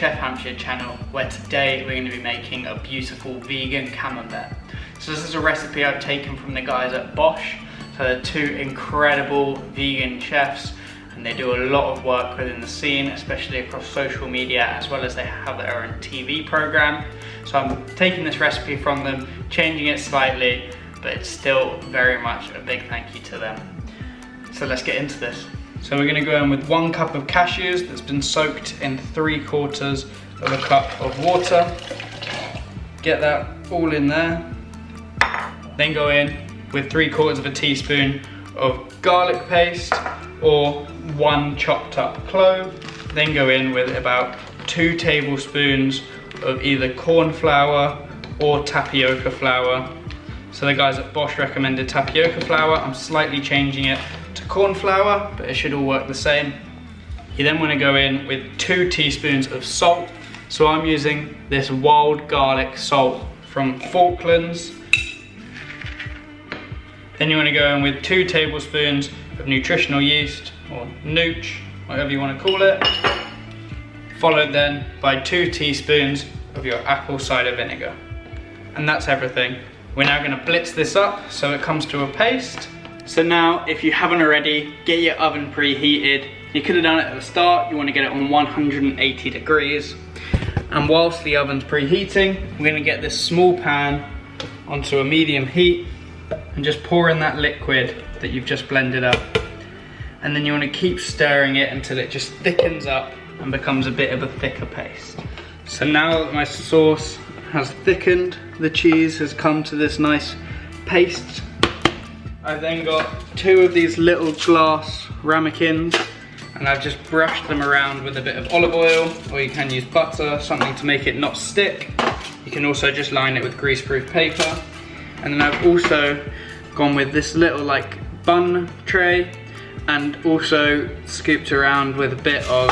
Chef Hampshire channel, where today we're going to be making a beautiful vegan camembert. So this is a recipe I've taken from the guys at Bosch. So they're two incredible vegan chefs, and they do a lot of work within the scene, especially across social media, as well as they have their own TV program. So I'm taking this recipe from them, changing it slightly, but it's still very much a big thank you to them. So let's get into this. So we're going to go in with 1 cup of cashews that's been soaked in 3/4 of a cup of water. Get that all in there. Then go in with 3/4 of a teaspoon of garlic paste or 1 chopped up clove. Then go in with about 2 tablespoons of either corn flour or tapioca flour. So the guys at Bosch recommended tapioca flour. I'm slightly changing it to corn flour, but it should all work the same. You then want to go in with 2 teaspoons of salt. So I'm using this wild garlic salt from Falklands. Then you want to go in with 2 tablespoons of nutritional yeast, or nooch, whatever you want to call it. Followed then by 2 teaspoons of your apple cider vinegar. And that's everything. We're now going to blitz this up so it comes to a paste. So now, if you haven't already, get your oven preheated. You could have done it at the start. You want to get it on 180 degrees. And whilst the oven's preheating, we're going to get this small pan onto a medium heat and just pour in that liquid that you've just blended up. And then you want to keep stirring it until it just thickens up and becomes a bit of a thicker paste. So now that my sauce has thickened, the cheese has come to this nice paste. I've then got 2 of these little glass ramekins, and I've just brushed them around with a bit of olive oil, or you can use butter, something to make it not stick. You can also just line it with greaseproof paper. And then I've also gone with this little like bun tray, and also scooped around with a bit of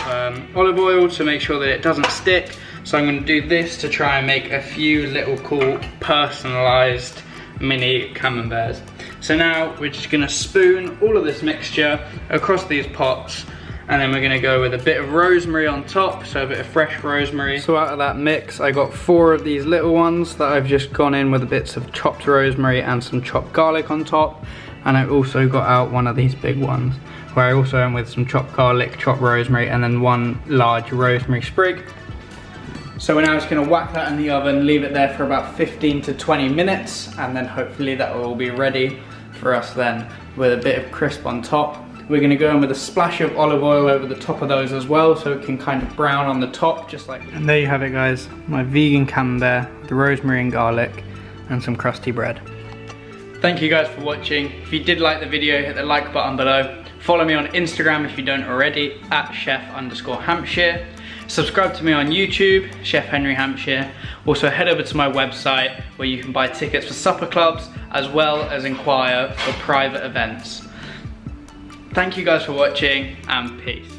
olive oil to make sure that it doesn't stick. So I'm going to do this to try and make a few little cool personalised mini camemberts. So now we're just going to spoon all of this mixture across these pots, and then we're going to go with a bit of rosemary on top, so a bit of fresh rosemary. So out of that mix I got 4 of these little ones that I've just gone in with bits of chopped rosemary and some chopped garlic on top. And I also got out 1 of these big ones where I also went with some chopped garlic, chopped rosemary, and then 1 large rosemary sprig. So we're now just going to whack that in the oven, leave it there for about 15 to 20 minutes, and then hopefully that will be ready for us then with a bit of crisp on top. We're going to go in with a splash of olive oil over the top of those as well, so it can kind of brown on the top, just like. And there you have it, guys, my vegan camembert, the rosemary and garlic, and some crusty bread. Thank you guys for watching. If you did like the video, hit the like button below. Follow me on Instagram if you don't already, at chef_Hampshire. Subscribe to me on YouTube, Chef Henry Hampshire. Also head over to my website where you can buy tickets for supper clubs, as well as inquire for private events. Thank you guys for watching, and peace.